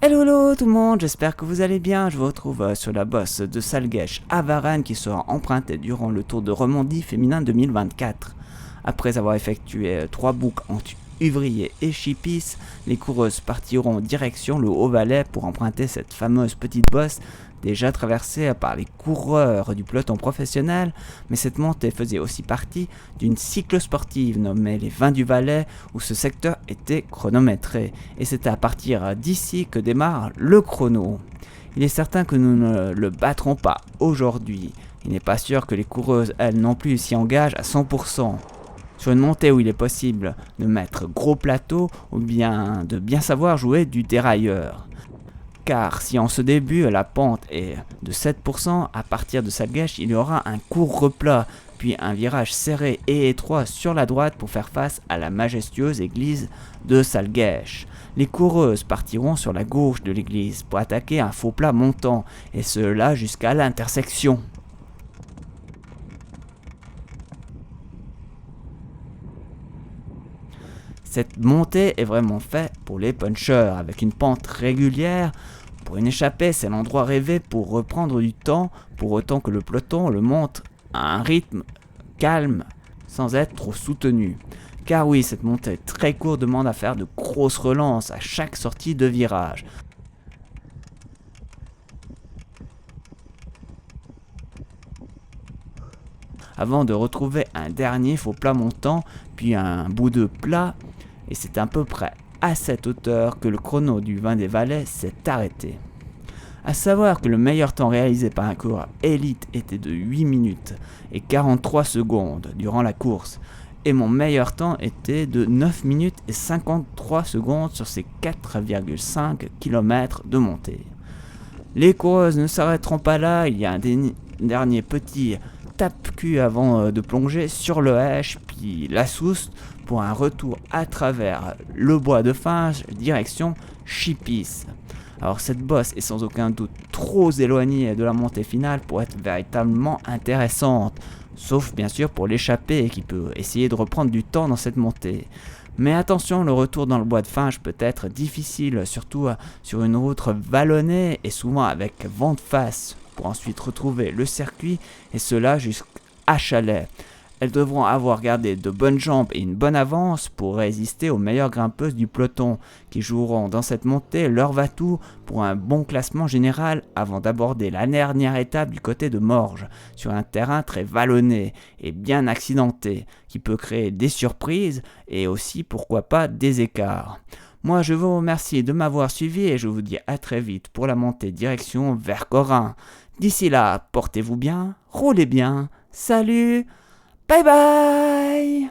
Hello tout le monde, j'espère que vous allez bien. Je vous retrouve sur la bosse de Salgesh à Varennes qui sera empruntée durant le Tour de Romandie féminin 2024. Après avoir effectué 3 boucles entre Uvrier et Chipis, les coureuses partiront direction le Haut-Valais pour emprunter cette fameuse petite bosse déjà traversée par les coureurs du peloton professionnel, mais cette montée faisait aussi partie d'une cyclosportive nommée les Vins du Valais où ce secteur était chronométré, et c'est à partir d'ici que démarre le chrono. Il est certain que nous ne le battrons pas aujourd'hui. Il n'est pas sûr que les coureuses, elles non plus, s'y engagent à 100%. Sur une montée où il est possible de mettre gros plateau ou bien de bien savoir jouer du dérailleur. Car si en ce début la pente est de 7%, à partir de Salgesh, il y aura un court replat, puis un virage serré et étroit sur la droite pour faire face à la majestueuse église de Salgesh. Les coureuses partiront sur la gauche de l'église pour attaquer un faux plat montant, et cela jusqu'à l'intersection. Cette montée est vraiment faite pour les punchers, avec une pente régulière. Pour une échappée, c'est l'endroit rêvé pour reprendre du temps, pour autant que le peloton le monte à un rythme calme, sans être trop soutenu. Car oui, cette montée très courte demande à faire de grosses relances à chaque sortie de virage. Avant de retrouver un dernier faux plat montant, puis un bout de plat, et c'est à peu près à cette hauteur que le chrono du Vin des Valais s'est arrêté. A savoir que le meilleur temps réalisé par un coureur élite était de 8 minutes et 43 secondes durant la course, et mon meilleur temps était de 9 minutes et 53 secondes sur ces 4,5 km de montée. Les coureuses ne s'arrêteront pas là, il y a un dernier petit tape-cul avant de plonger sur le H, puis la Souste pour un retour à travers le bois de Finge, direction Chipis. Alors cette bosse est sans aucun doute trop éloignée de la montée finale pour être véritablement intéressante, sauf bien sûr pour l'échappée qui peut essayer de reprendre du temps dans cette montée. Mais attention, le retour dans le bois de Finge peut être difficile, surtout sur une route vallonnée et souvent avec vent de face, pour ensuite retrouver le circuit, et cela jusqu'à Chalais. Elles devront avoir gardé de bonnes jambes et une bonne avance pour résister aux meilleures grimpeuses du peloton, qui joueront dans cette montée leur va-tout pour un bon classement général avant d'aborder la dernière étape du côté de Morges, sur un terrain très vallonné et bien accidenté, qui peut créer des surprises et aussi pourquoi pas des écarts. Moi je vous remercie de m'avoir suivi et je vous dis à très vite pour la montée direction vers Corin. D'ici là, portez-vous bien, roulez bien, salut, bye bye!